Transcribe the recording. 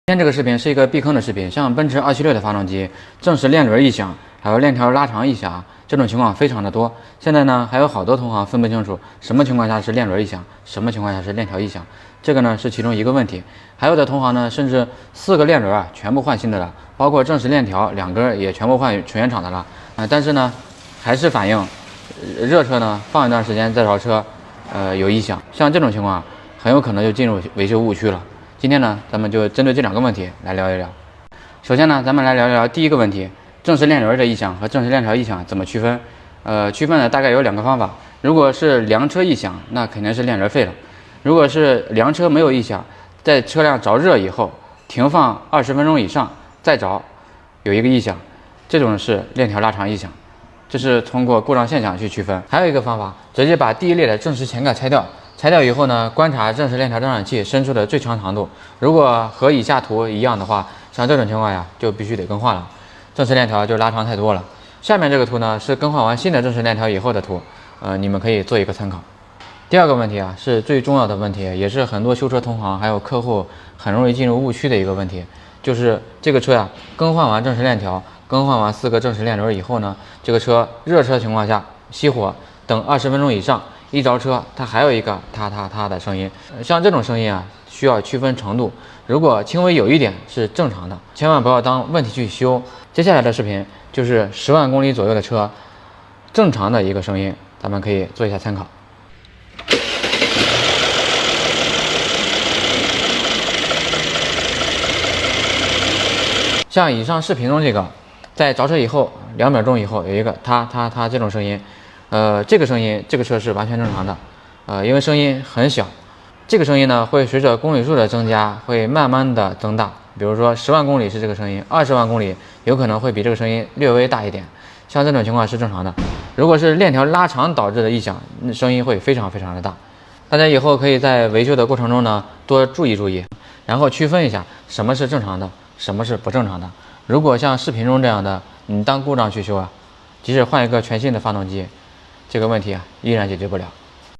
今天这个视频是一个避坑的视频，像奔驰276的发动机，正是链轮异响，还有链条拉长异响，这种情况非常的多。现在呢，还有好多同行分不清楚什么情况下是链轮异响，什么情况下是链条异响，这个呢是其中一个问题。还有的同行呢，甚至4个链轮啊全部换新的了，包括正时链条2根也全部换纯原厂的了但是呢，还是反映热车呢放一段时间再着车，有异响，像这种情况很有可能就进入维修误区了。今天呢，咱们就针对这2个问题来聊一聊。首先呢，咱们来聊一聊第一个问题，正时链轮的异响和正时链条异响怎么区分？区分呢大概有2个方法。如果是凉车异响，那肯定是链轮废了；如果是凉车没有异响，在车辆着热以后停放20分钟以上再着有一个异响，这种是链条拉长异响。这是通过故障现象去区分。还有一个方法，直接把第一列的正时前盖拆掉。拆掉以后呢，观察正时链条增长器伸出的最长长度，如果和以下图一样的话，像这种情况呀，就必须得更换了，正时链条就拉长太多了。下面这个图呢，是更换完新的正时链条以后的图，你们可以做一个参考。第2个问题啊，是最重要的问题，也是很多修车同行还有客户很容易进入误区的一个问题，就是这个车呀，更换完正时链条，更换完4个正时链轮以后呢，这个车热车情况下熄火，等20分钟以上。一着车，它还有一个哒的声音，像这种声音啊，需要区分程度。如果轻微有一点是正常的，千万不要当问题去修。接下来的视频就是10万公里左右的车正常的一个声音，咱们可以做一下参考。像以上视频中这个，在着车以后2秒钟以后有一个哒这种声音。这个声音，这个车是完全正常的，因为声音很小，这个声音呢会随着公里数的增加，会慢慢的增大。比如说10万公里是这个声音，20万公里有可能会比这个声音略微大一点。像这种情况是正常的。如果是链条拉长导致的异响，声音会非常的大。大家以后可以在维修的过程中呢多注意，然后区分一下什么是正常的，什么是不正常的。如果像视频中这样的，你当故障去修啊，即使换一个全新的发动机，这个问题啊依然解决不了。